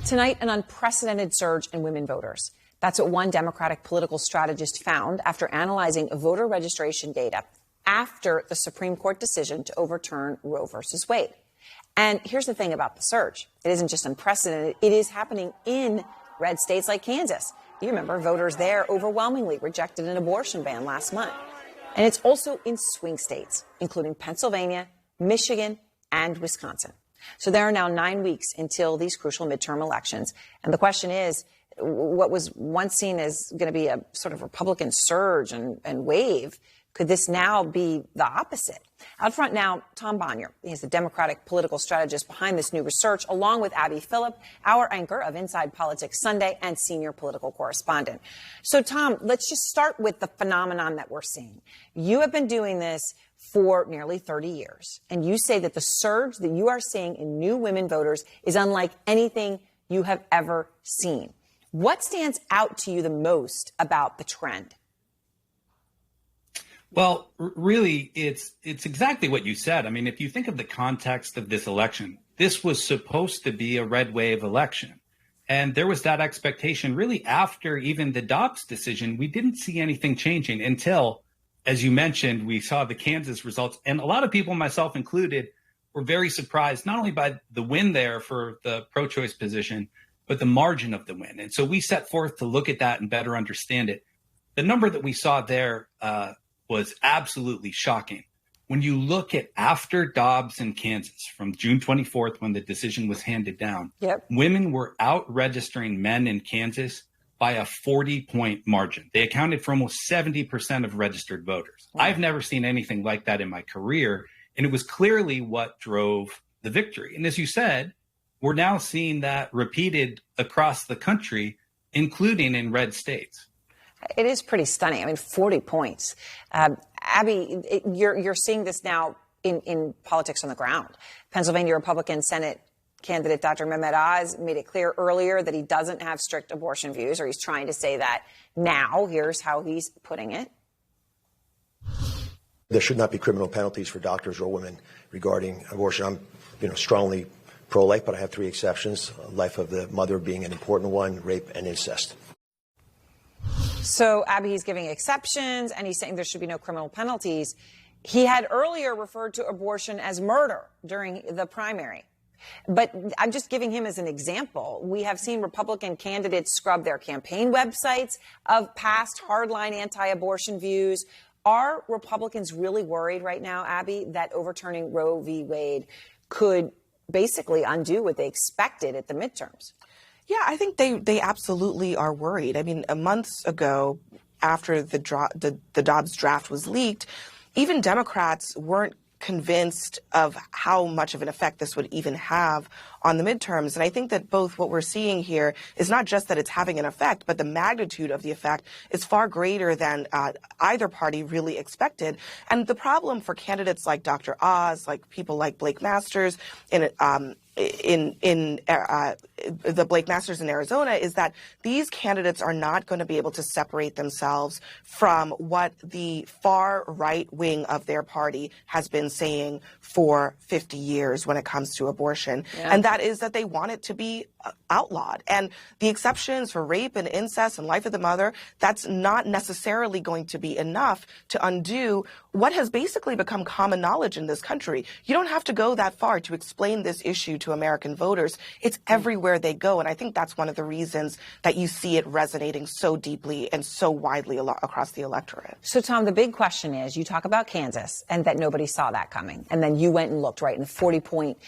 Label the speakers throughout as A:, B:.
A: Tonight, an unprecedented surge in women voters. That's what one Democratic political strategist found after analyzing voter registration data after the Supreme Court decision to overturn Roe versus Wade. And here's the thing about the surge. It isn't just unprecedented. It is happening in red states like Kansas. You remember voters there overwhelmingly rejected an abortion ban last month. And it's also in swing states, including Pennsylvania, Michigan, and Wisconsin. So there are now 9 weeks until these crucial midterm elections. And the question is, what was once seen as going to be a sort of Republican surge and wave, could this now be the opposite? Out front now, Tom Bonier. He's the Democratic political strategist behind this new research, along with Abby Phillip, our anchor of Inside Politics Sunday and senior political correspondent. So, Tom, let's just start with the phenomenon that we're seeing. You have been doing this for nearly 30 years, and you say that the surge that you are seeing in new women voters is unlike anything you have ever seen. What stands out to you the most about the trend?
B: Well, really, it's exactly what you said. I mean, if you think of the context of this election, this was supposed to be a red wave election. And there was that expectation really after even the Dobbs decision. We didn't see anything changing until, as you mentioned, we saw the Kansas results. And a lot of people, myself included, were very surprised, not only by the win there for the pro-choice position, but the margin of the win. And so we set forth to look at that and better understand it. The number that we saw there was absolutely shocking. When you look at after Dobbs in Kansas from June 24th, when the decision was handed down, women were out registering men in Kansas by a 40-point margin. They accounted for almost 70% of registered voters. Wow. I've never seen anything like that in my career. And it was clearly what drove the victory. And as you said, we're now seeing that repeated across the country, including in red states.
A: It is pretty stunning. I mean, 40 points. Abby, you're seeing this now in politics on the ground. Pennsylvania Republican Senate candidate Dr. Mehmet Oz made it clear earlier that he doesn't have strict abortion views, or he's trying to say that now. Here's how he's putting it.
C: There should not be criminal penalties for doctors or women regarding abortion. I'm, strongly pro-life, but I have 3 exceptions: life of the mother being an important one, rape, and incest.
A: So, Abby, he's giving exceptions, and he's saying there should be no criminal penalties. He had earlier referred to abortion as murder during the primary. But I'm just giving him as an example. We have seen Republican candidates scrub their campaign websites of past hardline anti-abortion views. Are Republicans really worried right now, Abby, that overturning Roe v. Wade could basically undo what they expected at the midterms?
D: Yeah, I think they absolutely are worried. I mean, months ago, after the Dobbs draft was leaked, even Democrats weren't convinced of how much of an effect this would even have on the midterms. And I think that both what we're seeing here is not just that it's having an effect, but the magnitude of the effect is far greater than either party really expected. And the problem for candidates like Dr. Oz, like people like Blake Masters, the Blake Masters in Arizona, is that these candidates are not going to be able to separate themselves from what the far right wing of their party has been saying for 50 years when it comes to abortion. Yeah. And that is that they want it to be outlawed. And the exceptions for rape and incest and life of the mother, that's not necessarily going to be enough to undo what has basically become common knowledge in this country. You don't have to go that far to explain this issue to American voters. It's everywhere they go. And I think that's one of the reasons that you see it resonating so deeply and so widely across the electorate.
A: So, Tom, the big question is, you talk about Kansas and that nobody saw that coming. And then you went and looked, right, in the 40-point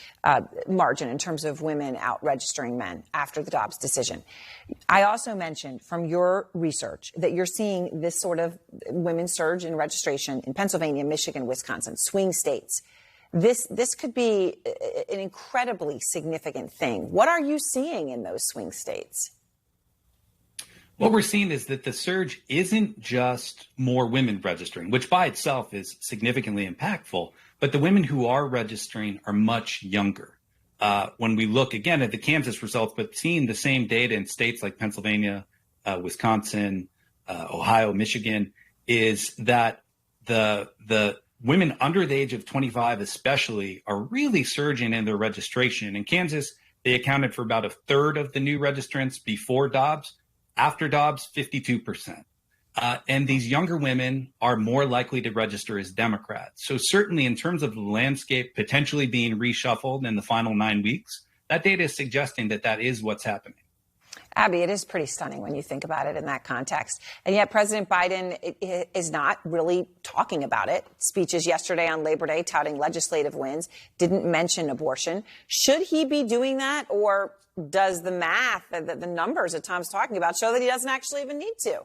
A: margin in terms of women out registering men after the Dobbs decision. I also mentioned from your research that you're seeing this sort of women's surge in registration in Pennsylvania, Michigan, Wisconsin, swing states. This could be an incredibly significant thing. What are you seeing in those swing states?
B: What we're seeing is that the surge isn't just more women registering, which by itself is significantly impactful, but the women who are registering are much younger. When we look again at the Kansas results, but seeing the same data in states like Pennsylvania, Wisconsin, Ohio, Michigan, is that the women under the age of 25 especially are really surging in their registration. In Kansas, They accounted for about a third of the new registrants before Dobbs. After Dobbs, 52%. And these younger women are more likely to register as Democrats. So certainly in terms of the landscape potentially being reshuffled in the final 9 weeks, that data is suggesting that that is what's happening.
A: Abby, it is pretty stunning when you think about it in that context. And yet President Biden is not really talking about it. Speeches yesterday on Labor Day touting legislative wins didn't mention abortion. Should he be doing that, or does the math, the numbers that Tom's talking about, show that he doesn't actually even need to?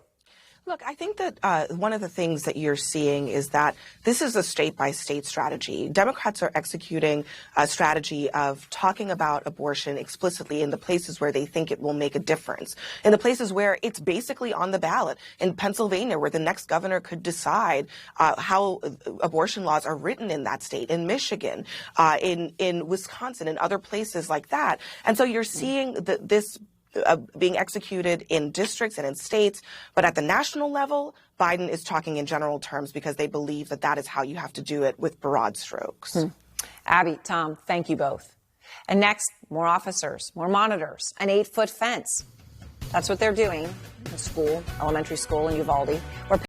D: Look, I think that one of the things that you're seeing is that this is a state-by-state strategy. Democrats are executing a strategy of talking about abortion explicitly in the places where they think it will make a difference, in the places where it's basically on the ballot. In Pennsylvania, where the next governor could decide how abortion laws are written in that state, in Michigan, in Wisconsin, and other places like that. And so you're seeing this being executed in districts and in states. But at the national level, Biden is talking in general terms because they believe that that is how you have to do it with broad strokes.
A: Abby, Tom, thank you both. And next, more officers, more monitors, an 8-foot fence. That's what they're doing in school, elementary school in Uvalde, where